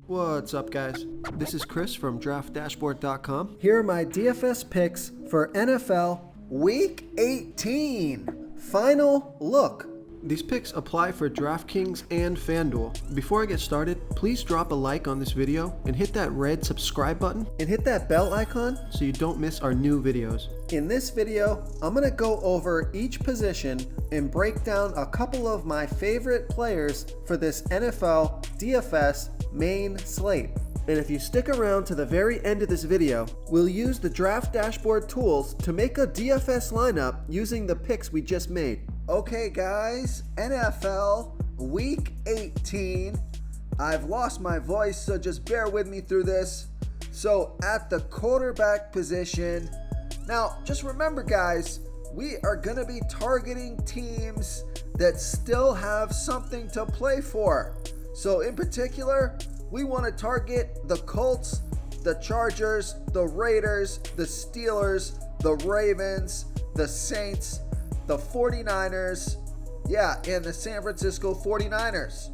What's up, guys? This is Chris from DraftDashboard.com. Here are my DFS picks for NFL Week 18. Final look. These picks apply for DraftKings and FanDuel. Before I get started, please drop a like on this video and hit that red subscribe button And hit that bell icon so you don't miss our new videos. In this video, I'm going to go over each position and break down a couple of my favorite players for this NFL DFS main slate. And if you stick around to the very end of this video, we'll use the Draft Dashboard tools to make a DFS lineup using the picks we just made. Okay guys, NFL Week 18. I've lost my voice, so just bear with me through this. So at the quarterback position, now just remember guys, we are going to be targeting teams that still have something to play for. So in particular, we want to target the Colts, the Chargers, the Raiders, the Steelers, the Ravens, the Saints, the 49ers, and the San Francisco 49ers.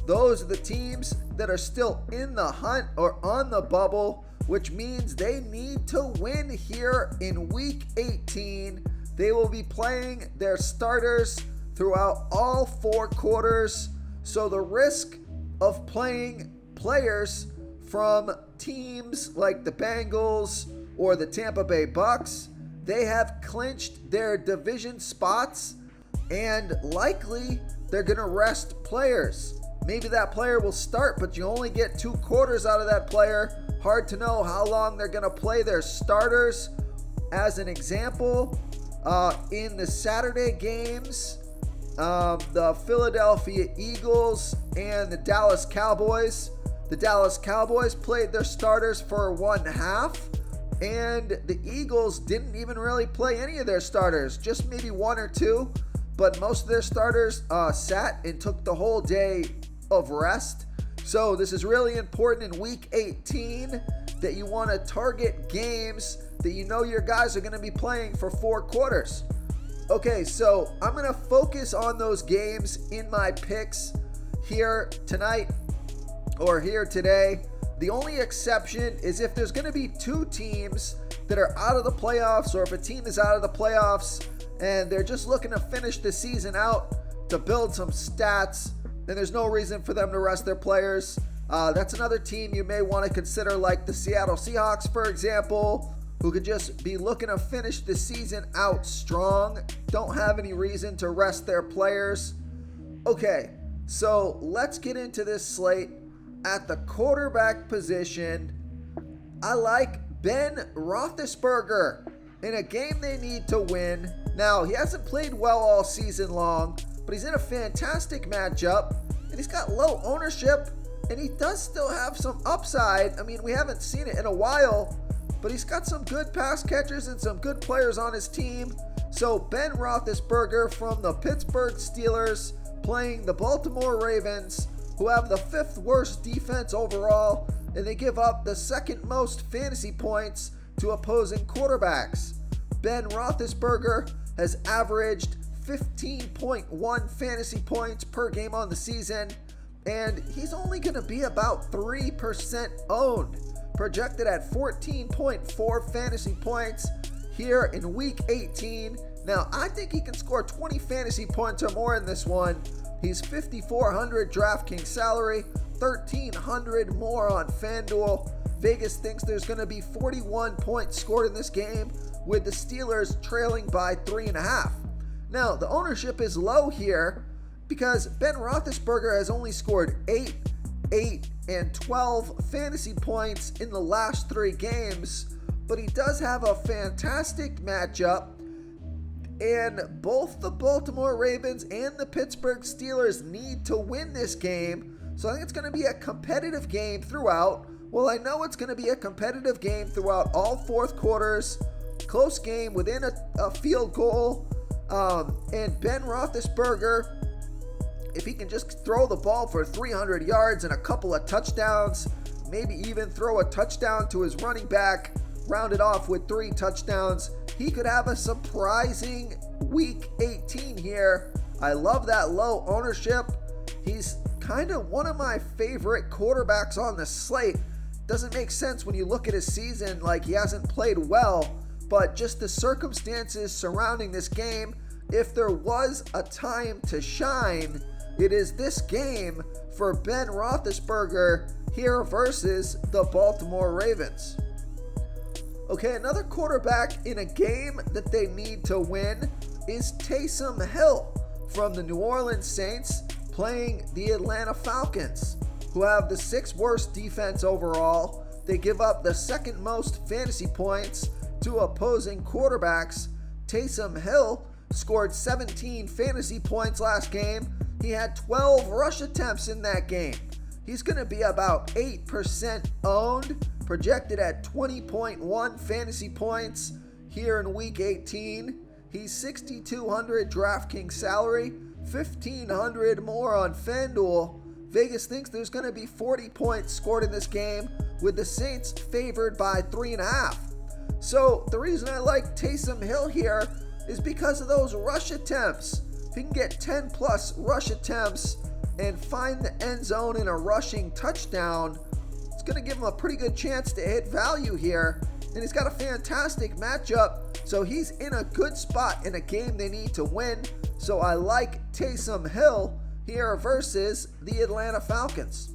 Those are the teams that are still in the hunt or on the bubble, which means they need to win here in Week 18. They will be playing their starters throughout all 4 quarters. So the risk of playing players from teams like the Bengals or the Tampa Bay Bucks, they have clinched their division spots and likely they're going to rest players. Maybe that player will start, but you only get 2 quarters out of that player. Hard to know how long they're going to play their starters. As an example, in the Saturday games, the Philadelphia Eagles and the Dallas Cowboys. The Dallas Cowboys played their starters for 1 half, and the Eagles didn't even really play any of their starters, just maybe 1 or 2, but most of their starters sat and took the whole day of rest. So this is really important in Week 18 that you want to target games that you know your guys are going to be playing for 4 quarters. Okay, so I'm going to focus on those games in my picks here tonight or here today. The only exception is if there's going to be 2 teams that are out of the playoffs, or if a team is out of the playoffs and they're just looking to finish the season out to build some stats, then there's no reason for them to rest their players. That's another team you may want to consider, like the Seattle Seahawks, for example, who could just be looking to finish the season out strong, don't have any reason to rest their players. Okay, so let's get into this slate. At the quarterback position, I like Ben Roethlisberger in a game they need to win. Now, he hasn't played well all season long, but he's in a fantastic matchup, and he's got low ownership, and he does still have some upside. I mean, we haven't seen it in a while, but he's got some good pass catchers and some good players on his team. So Ben Roethlisberger from the Pittsburgh Steelers playing the Baltimore Ravens, who have the 5th worst defense overall, and they give up the 2nd most fantasy points to opposing quarterbacks. Ben Roethlisberger has averaged 15.1 fantasy points per game on the season, and he's only going to be about 3% owned, projected at 14.4 fantasy points here in Week 18. Now, I think he can score 20 fantasy points or more in this one. He's $5,400 DraftKings salary, $1,300 more on FanDuel. Vegas thinks there's going to be 41 points scored in this game, with the Steelers trailing by 3.5. Now, the ownership is low here because Ben Roethlisberger has only scored 8, and 12 fantasy points in the last 3 games, but he does have a fantastic matchup. And both the Baltimore Ravens and the Pittsburgh Steelers need to win this game. So I think it's going to be a competitive game throughout. Well, I know it's going to be a competitive game throughout all 4th quarters. Close game within a field goal. And Ben Roethlisberger, if he can just throw the ball for 300 yards and a couple of touchdowns, maybe even throw a touchdown to his running back, round it off with 3 touchdowns, he could have a surprising Week 18 here. I love that low ownership. He's kind of one of my favorite quarterbacks on the slate. Doesn't make sense when you look at his season, like he hasn't played well, but just the circumstances surrounding this game, if there was a time to shine, it is this game for Ben Roethlisberger here versus the Baltimore Ravens. Okay, another quarterback in a game that they need to win is Taysom Hill from the New Orleans Saints playing the Atlanta Falcons, who have the 6th worst defense overall. They give up the 2nd most fantasy points to opposing quarterbacks. Taysom Hill scored 17 fantasy points last game. He had 12 rush attempts in that game. He's going to be about 8% owned, projected at 20.1 fantasy points here in week 18. He's 6,200 DraftKings salary, 1,500 more on FanDuel. Vegas thinks there's going to be 40 points scored in this game, with the Saints favored by 3.5. So the reason I like Taysom Hill here is because of those rush attempts. If he can get 10 plus rush attempts and find the end zone in a rushing touchdown, it's going to give him a pretty good chance to hit value here. And he's got a fantastic matchup, so he's in a good spot in a game they need to win. So I like Taysom Hill here versus the Atlanta Falcons.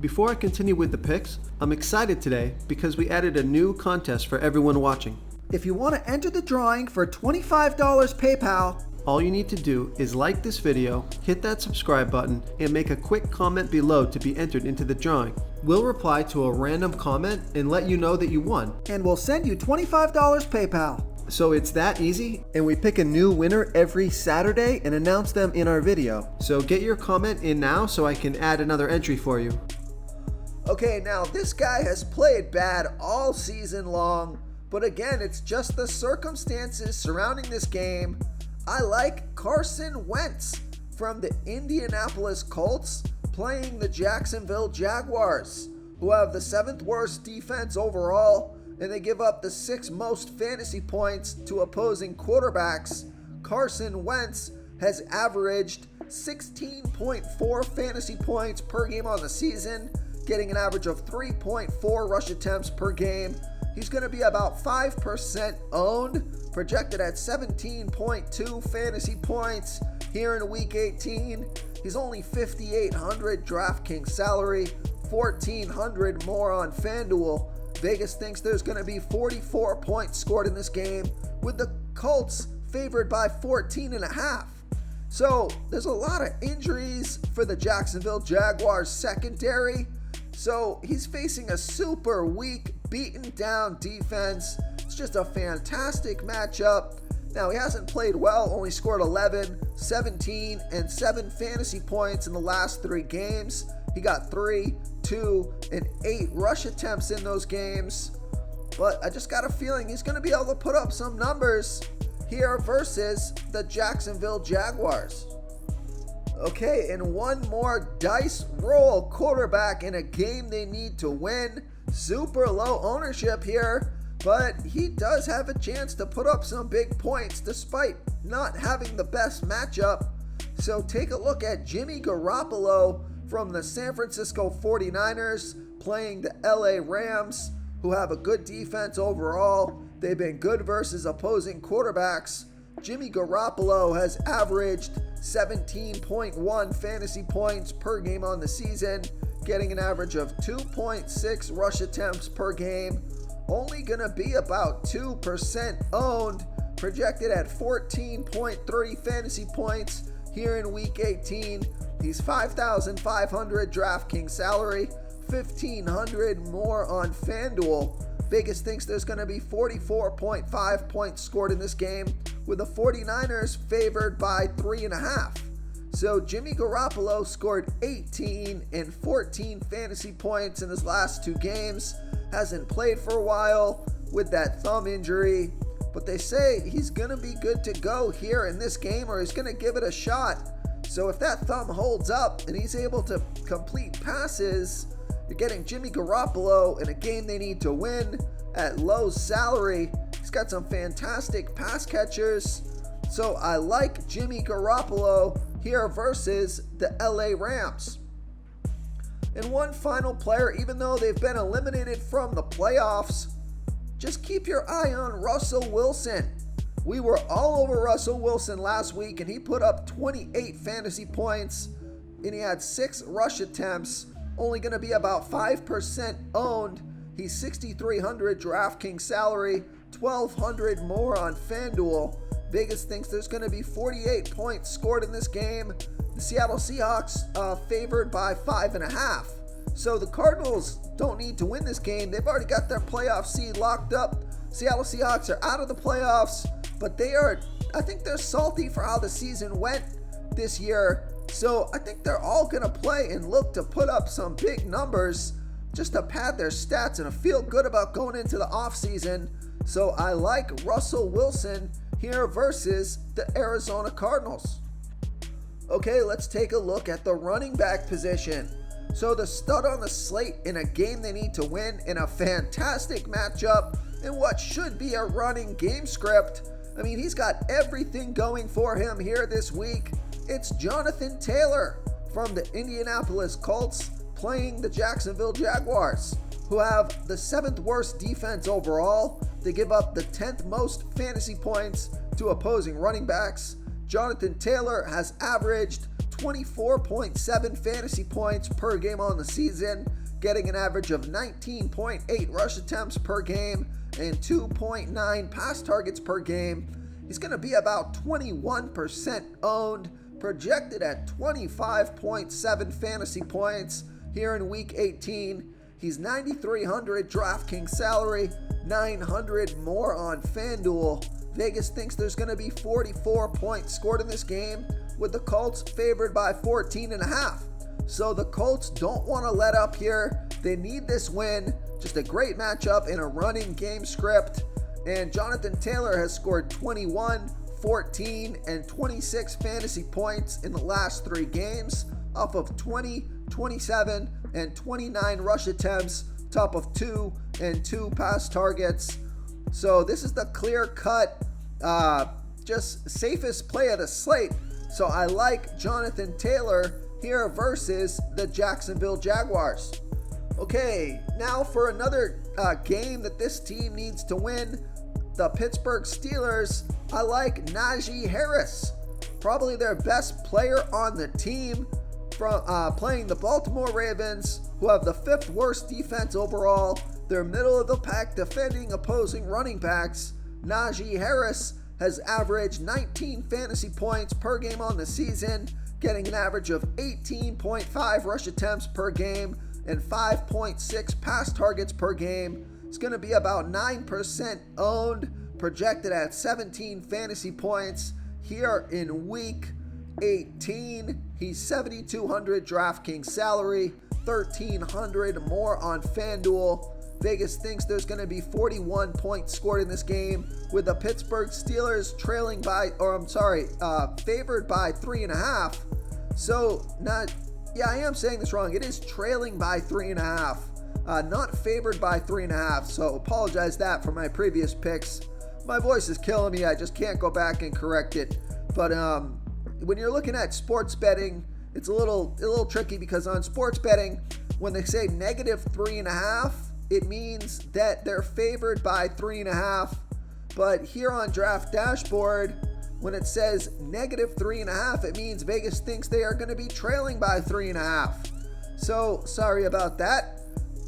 Before I continue with the picks, I'm excited today because we added a new contest for everyone watching. If you want to enter the drawing for $25 PayPal, all you need to do is like this video, hit that subscribe button, and make a quick comment below to be entered into the drawing. We'll reply to a random comment and let you know that you won. And we'll send you $25 PayPal. So it's that easy, and we pick a new winner every Saturday and announce them in our video. So get your comment in now so I can add another entry for you. Okay, now this guy has played bad all season long, but again, it's just the circumstances surrounding this game. I like Carson Wentz from the Indianapolis Colts playing the Jacksonville Jaguars, who have the 7th worst defense overall, and they give up the 6th most fantasy points to opposing quarterbacks. Carson Wentz has averaged 16.4 fantasy points per game on the season, getting an average of 3.4 rush attempts per game. He's going to be about 5% owned, projected at 17.2 fantasy points here in week 18. He's only 5,800 DraftKings salary, 1,400 more on FanDuel. Vegas thinks there's going to be 44 points scored in this game, with the Colts favored by 14.5. So there's a lot of injuries for the Jacksonville Jaguars secondary. So he's facing a super weak, beaten down defense. It's just a fantastic matchup. Now, he hasn't played well, only scored 11, 17, and 7 fantasy points in the last 3 games. He got 3, 2, and 8 rush attempts in those games. But I just got a feeling he's going to be able to put up some numbers here versus the Jacksonville Jaguars. Okay, and one more dice roll quarterback in a game they need to win. Super low ownership here, but he does have a chance to put up some big points despite not having the best matchup. So take a look at Jimmy Garoppolo from the San Francisco 49ers playing the LA Rams, who have a good defense overall. They've been good versus opposing quarterbacks. Jimmy Garoppolo has averaged 17.1 fantasy points per game on the season, getting an average of 2.6 rush attempts per game. Only going to be about 2% owned, projected at 14.3 fantasy points here in week 18. He's 5,500 DraftKings salary, 1,500 more on FanDuel. Vegas thinks there's going to be 44.5 points scored in this game, with the 49ers favored by 3.5. So Jimmy Garoppolo scored 18 and 14 fantasy points in his last 2 games. Hasn't played for a while with that thumb injury, but they say he's going to be good to go here in this game, or he's going to give it a shot. So if that thumb holds up and he's able to complete passes, you're getting Jimmy Garoppolo in a game they need to win at low salary. He's got some fantastic pass catchers. So I like Jimmy Garoppolo here versus the LA Rams. And one final player, even though they've been eliminated from the playoffs, just keep your eye on Russell Wilson. We were all over Russell Wilson last week, and he put up 28 fantasy points, and he had 6 rush attempts, only going to be about 5% owned. He's 6,300 DraftKings salary, 1,200 more on FanDuel. Vegas thinks there's going to be 48 points scored in this game. The Seattle Seahawks favored by 5.5. So the Cardinals don't need to win this game. They've already got their playoff seed locked up. Seattle Seahawks are out of the playoffs, but I think they're salty for how the season went this year. So I think they're all going to play and look to put up some big numbers just to pad their stats and feel good about going into the offseason. So I like Russell Wilson here versus the Arizona Cardinals. Okay, let's take a look at the running back position. So the stud on the slate in a game they need to win in a fantastic matchup in what should be a running game script. I mean, he's got everything going for him here this week. It's Jonathan Taylor from the Indianapolis Colts playing the Jacksonville Jaguars, who have the 7th worst defense overall. They give up the 10th most fantasy points to opposing running backs. Jonathan Taylor has averaged 24.7 fantasy points per game on the season, getting an average of 19.8 rush attempts per game and 2.9 pass targets per game. He's going to be about 21% owned, projected at 25.7 fantasy points here in week 18. He's 9,300 DraftKings salary, 900 more on FanDuel. Vegas thinks there's going to be 44 points scored in this game, with the Colts favored by 14.5. So the Colts don't want to let up here. They need this win. Just a great matchup in a running game script. And Jonathan Taylor has scored 21, 14, and 26 fantasy points in the last 3 games off of 20, 27, and 29 rush attempts, top of 2 and 2 pass targets. So this is the clear-cut, just safest play of the slate. So I like Jonathan Taylor here versus the Jacksonville Jaguars. Okay, now for another game that this team needs to win, the Pittsburgh Steelers. I like Najee Harris, probably their best player on the team, from playing the Baltimore Ravens, who have the 5th worst defense overall. They're middle of the pack defending opposing running backs. Najee Harris has averaged 19 fantasy points per game on the season, getting an average of 18.5 rush attempts per game and 5.6 pass targets per game. It's going to be about 9% owned, projected at 17 fantasy points here in week 18. He's 7,200 DraftKings salary, 1,300 more on FanDuel. Vegas thinks there's going to be 41 points scored in this game, with the Pittsburgh Steelers favored by 3.5. So I am saying this wrong. It is trailing by 3.5, not favored by 3.5. So apologize that for my previous picks. My voice is killing me. I just can't go back and correct it. But when you're looking at sports betting, it's a little tricky, because on sports betting, when they say -3.5, it means that they're favored by 3.5. But here on Draft Dashboard, when it says -3.5, it means Vegas thinks they are going to be trailing by 3.5. So sorry about that.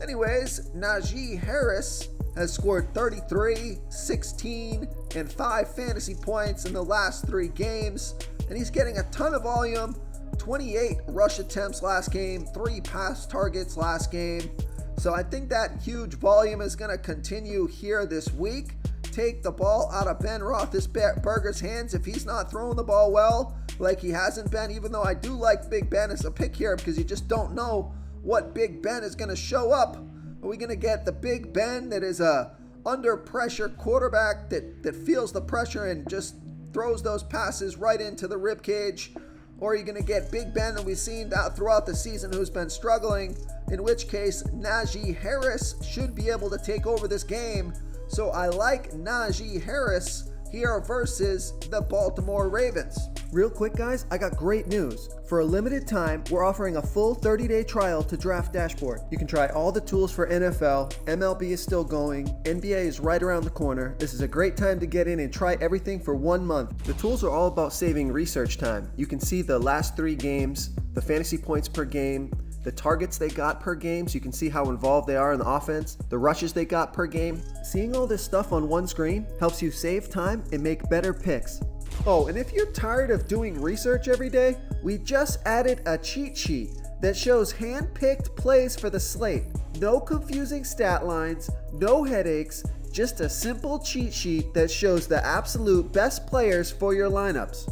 Anyways, Najee Harris has scored 33, 16, and 5 fantasy points in the last 3 games. And he's getting a ton of volume. 28 rush attempts last game, 3 pass targets last game. So I think that huge volume is going to continue here this week. Take the ball out of Ben Roethlisberger's hands if he's not throwing the ball well, like he hasn't been, even though I do like Big Ben as a pick here, because you just don't know what Big Ben is going to show up. Are we going to get the Big Ben that is a under pressure quarterback that feels the pressure and just throws those passes right into the ribcage? Or are you going to get Big Ben that we've seen throughout the season, who's been struggling, in which case Najee Harris should be able to take over this game. So I like Najee Harris here versus the Baltimore Ravens. Real quick, guys, I got great news. For a limited time, we're offering a full 30-day trial to Draft Dashboard. You can try all the tools for NFL, MLB is still going, NBA is right around the corner. This is a great time to get in and try everything for 1 month. The tools are all about saving research time. You can see the last 3 games, the fantasy points per game, the targets they got per game, so you can see how involved they are in the offense, the rushes they got per game. Seeing all this stuff on one screen helps you save time and make better picks. Oh, and if you're tired of doing research every day, we just added a cheat sheet that shows hand-picked plays for the slate. No confusing stat lines, no headaches, just a simple cheat sheet that shows the absolute best players for your lineups.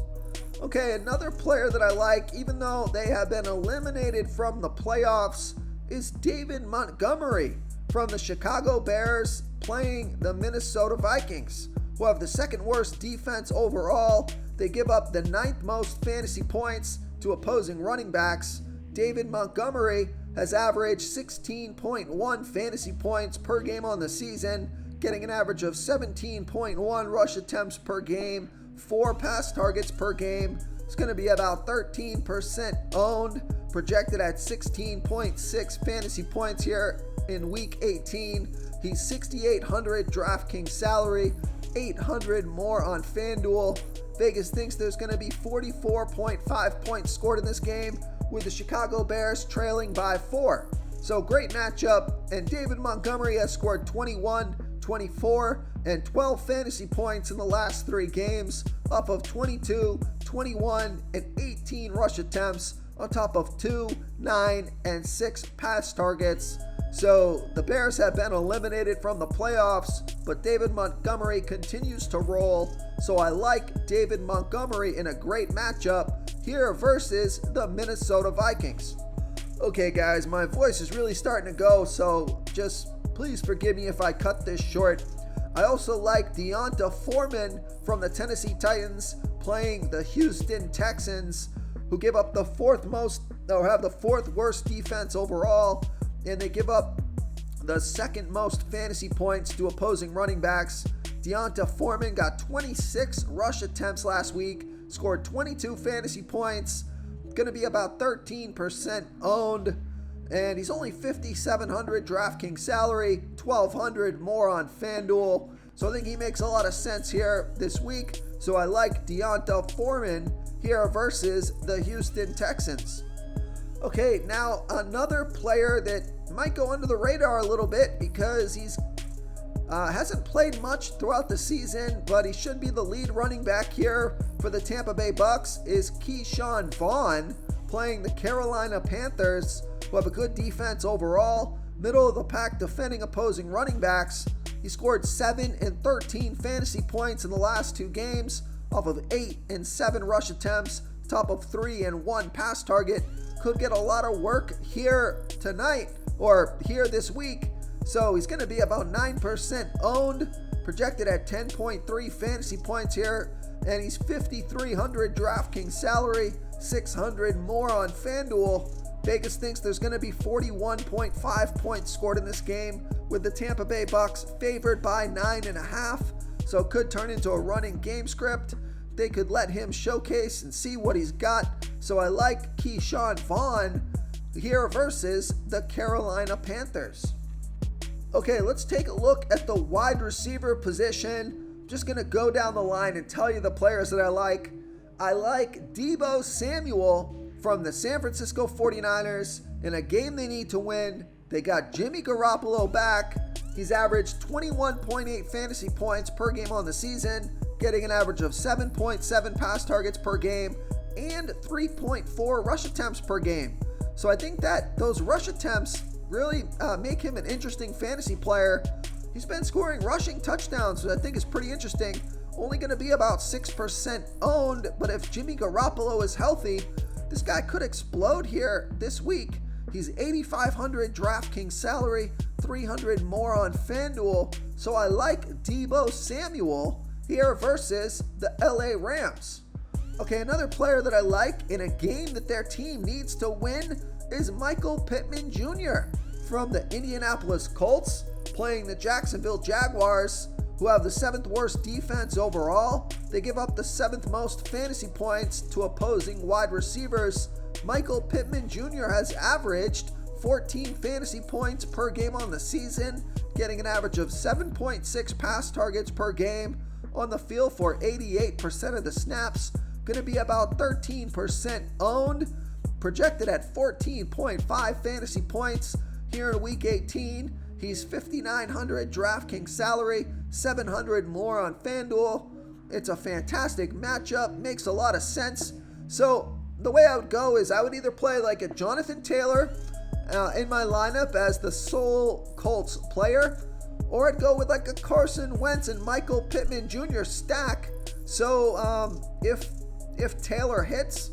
Okay, another player that I like, even though they have been eliminated from the playoffs, is David Montgomery from the Chicago Bears playing the Minnesota Vikings, who have the second worst defense overall. They give up the 9th most fantasy points to opposing running backs. David Montgomery has averaged 16.1 fantasy points per game on the season, getting an average of 17.1 rush attempts per game, 4 pass targets per game. It's going to be about 13% owned, projected at 16.6 fantasy points here in week 18. He's 6,800 DraftKings salary, 800 more on FanDuel. Vegas thinks there's going to be 44.5 points scored in this game, with the Chicago Bears trailing by 4. So great matchup, and David Montgomery has scored 21, 24, and 12 fantasy points in the last 3 games, off of 22, 21, and 18 rush attempts, on top of 2, 9, and 6 pass targets. So the Bears have been eliminated from the playoffs, but David Montgomery continues to roll. So I like David Montgomery in a great matchup here versus the Minnesota Vikings. Okay guys, my voice is really starting to go, so just please forgive me if I cut this short. I also like D'Onta Foreman from the Tennessee Titans playing the Houston Texans, who give up the 4th worst defense overall, and they give up the 2nd most fantasy points to opposing running backs. D'Onta Foreman got 26 rush attempts last week, scored 22 fantasy points, going to be about 13% owned, and he's only 5,700 DraftKings salary, 1,200 more on FanDuel. So I think he makes a lot of sense here this week. So I like D'Onta Foreman here versus the Houston Texans. Okay, now another player that might go under the radar a little bit because he's hasn't played much throughout the season, but he should be the lead running back here for the Tampa Bay Bucks, is Keyshawn Vaughn playing the Carolina Panthers, who have a good defense overall, middle of the pack defending opposing running backs. He scored 7 and 13 fantasy points in the last 2 games, off of 8 and 7 rush attempts, top of 3 and 1 pass target. Could get a lot of work here tonight or here this week. So he's going to be about 9% owned, projected at 10.3 fantasy points here, and he's 5,300 DraftKings salary, 600 more on FanDuel. Vegas thinks there's going to be 41.5 points scored in this game, with the Tampa Bay Bucks favored by 9.5. So it could turn into a running game script. They could let him showcase and see what he's got. So I like Keyshawn Vaughn here versus the Carolina Panthers. Okay, let's take a look at the wide receiver position. Just going to go down the line and tell you the players that I like. I like Deebo Samuel from the San Francisco 49ers in a game they need to win. They got Jimmy Garoppolo back. He's averaged 21.8 fantasy points per game on the season, getting an average of 7.7 pass targets per game and 3.4 rush attempts per game. So I think that those rush attempts really make him an interesting fantasy player. He's been scoring rushing touchdowns, which I think is pretty interesting. Only going to be about 6% owned, but if Jimmy Garoppolo is healthy, this guy could explode here this week. He's 8,500 DraftKings salary, 300 more on FanDuel. So I like Deebo Samuel here versus the LA Rams. Okay, another player that I like in a game that their team needs to win is Michael Pittman Jr. from the Indianapolis Colts, playing the Jacksonville Jaguars, who have the 7th worst defense overall. They give up the 7th most fantasy points to opposing wide receivers. Michael Pittman Jr. has averaged 14 fantasy points per game on the season, getting an average of 7.6 pass targets per game, on the field for 88% of the snaps, going to be about 13% owned, projected at 14.5 fantasy points here in week 18. He's $5,900 DraftKings salary, $700 more on FanDuel. It's a fantastic matchup, makes a lot of sense. So the way I would go is I would either play like a Jonathan Taylor in my lineup as the sole Colts player, or I'd go with like a Carson Wentz and Michael Pittman Jr. stack. So if Taylor hits,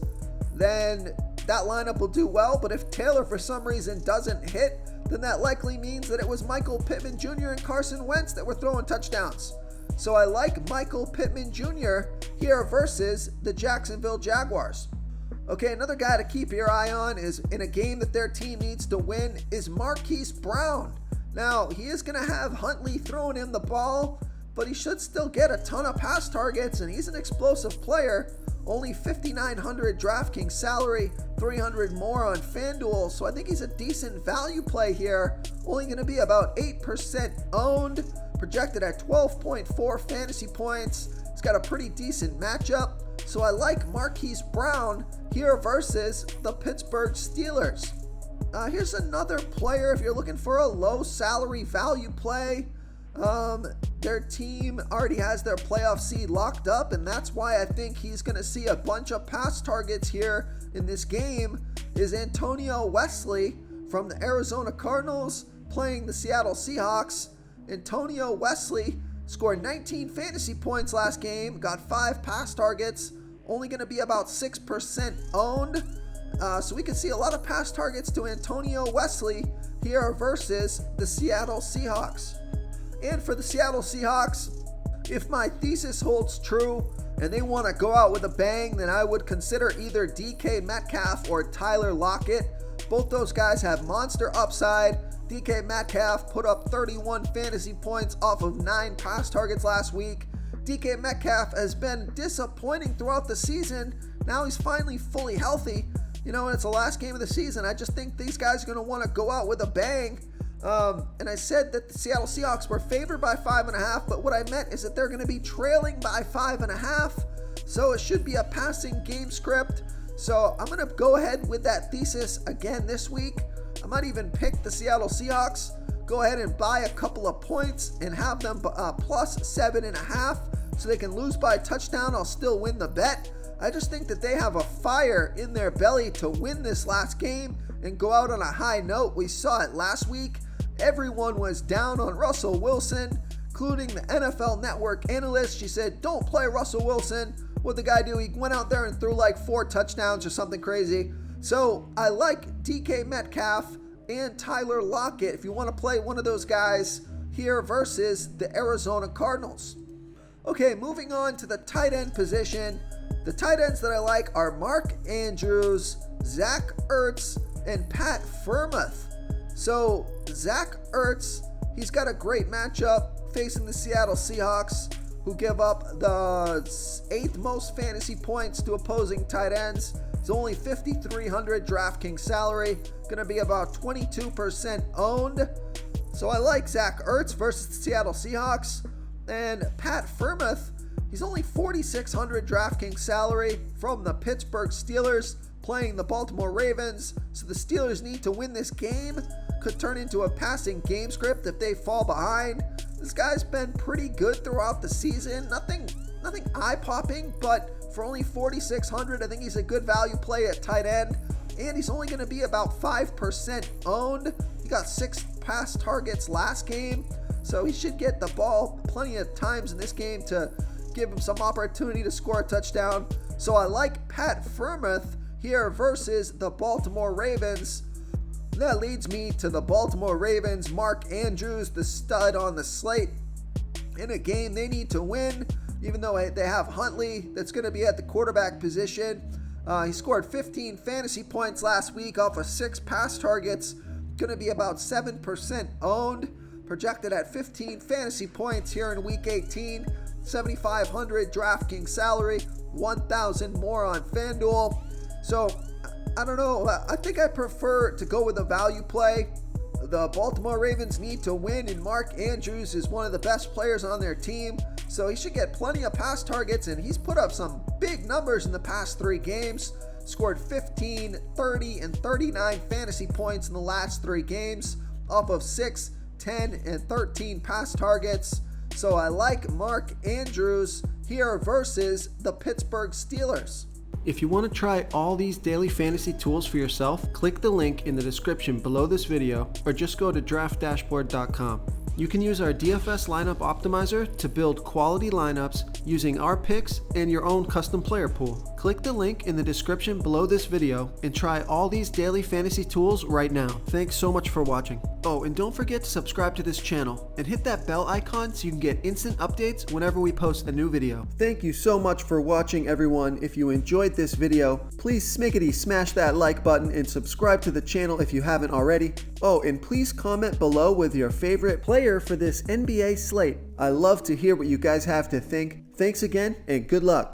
then that lineup will do well. But if Taylor for some reason doesn't hit, then that likely means that it was Michael Pittman Jr. and Carson Wentz that were throwing touchdowns. So I like Michael Pittman Jr. here versus the Jacksonville Jaguars. Okay, another guy to keep your eye on is in a game that their team needs to win is Marquise Brown. Now, he is going to have Huntley throwing him the ball, but he should still get a ton of pass targets, and he's an explosive player. Only $5,900 DraftKings salary, $300 more on FanDuel, so I think he's a decent value play here. Only going to be about 8% owned, projected at 12.4 fantasy points. He's got a pretty decent matchup, so I like Marquise Brown here versus the Pittsburgh Steelers. Here's another player if you're looking for a low salary value play. Their team already has their playoff seed locked up, and that's why I think he's going to see a bunch of pass targets here in this game, is Antonio Wesley from the Arizona Cardinals playing the Seattle Seahawks. Antonio Wesley scored 19 fantasy points last game, got 5 pass targets, only going to be about 6% owned. So we can see a lot of pass targets to Antonio Wesley here versus the Seattle Seahawks. And for the Seattle Seahawks, if my thesis holds true and they want to go out with a bang, then I would consider either DK Metcalf or Tyler Lockett. Both those guys have monster upside. DK Metcalf put up 31 fantasy points off of 9 pass targets last week. DK Metcalf has been disappointing throughout the season. Now he's finally fully healthy. You know, and it's the last game of the season. I just think these guys are going to want to go out with a bang. And I said that the Seattle Seahawks were favored by 5.5, but what I meant is that they're going to be trailing by 5.5. So it should be a passing game script. So I'm going to go ahead with that thesis again this week. I might even pick the Seattle Seahawks, go ahead and buy a couple of points and have them plus 7.5 so they can lose by a touchdown. I'll still win the bet. I just think that they have a fire in their belly to win this last game and go out on a high note. We saw it last week. Everyone was down on Russell Wilson, including the NFL Network analyst. She said, don't play Russell Wilson. What'd the guy do? He went out there and threw like 4 touchdowns or something crazy. So I like DK Metcalf and Tyler Lockett if you want to play one of those guys here versus the Arizona Cardinals. Okay, moving on to the tight end position. The tight ends that I like are Mark Andrews, Zach Ertz, and Pat Freiermuth. So Zach Ertz, he's got a great matchup facing the Seattle Seahawks, who give up the 8th most fantasy points to opposing tight ends. It's only $5,300 DraftKings salary, going to be about 22% owned. So I like Zach Ertz versus the Seattle Seahawks. And Pat Freiermuth, he's only $4,600 DraftKings salary from the Pittsburgh Steelers playing the Baltimore Ravens. So the Steelers need to win this game. Could turn into a passing game script if they fall behind. This guy's been pretty good throughout the season. Nothing eye-popping, but for only $4,600, I think he's a good value play at tight end. And he's only going to be about 5% owned. He got 6 pass targets last game, so he should get the ball plenty of times in this game to give him some opportunity to score a touchdown. So I like Pat Freiermuth here versus the Baltimore Ravens. That leads me to the Baltimore Ravens. Mark Andrews, the stud on the slate. In a game they need to win, even though they have Huntley that's going to be at the quarterback position. He scored 15 fantasy points last week off of 6 pass targets. Going to be about 7% owned. projected at 15 fantasy points here in Week 18, 7,500 DraftKings salary, 1,000 more on FanDuel. So, I don't know, I think I prefer to go with a value play. The Baltimore Ravens need to win, and Mark Andrews is one of the best players on their team, so he should get plenty of pass targets, and he's put up some big numbers in the past 3 games. Scored 15, 30, and 39 fantasy points in the last 3 games, off of 6, 10, and 13 pass targets. So I like Mark Andrews here versus the Pittsburgh Steelers. If you want to try all these daily fantasy tools for yourself, click the link in the description below this video or just go to draftdashboard.com. You can use our DFS lineup optimizer to build quality lineups using our picks and your own custom player pool. Click the link in the description below this video and try all these daily fantasy tools right now. Thanks so much for watching. Oh, and don't forget to subscribe to this channel and hit that bell icon so you can get instant updates whenever we post a new video. Thank you so much for watching, everyone. If you enjoyed this video, please smickety smash that like button and subscribe to the channel if you haven't already. Oh, and please comment below with your favorite player for this NBA slate. I love to hear what you guys have to think. Thanks again, and good luck.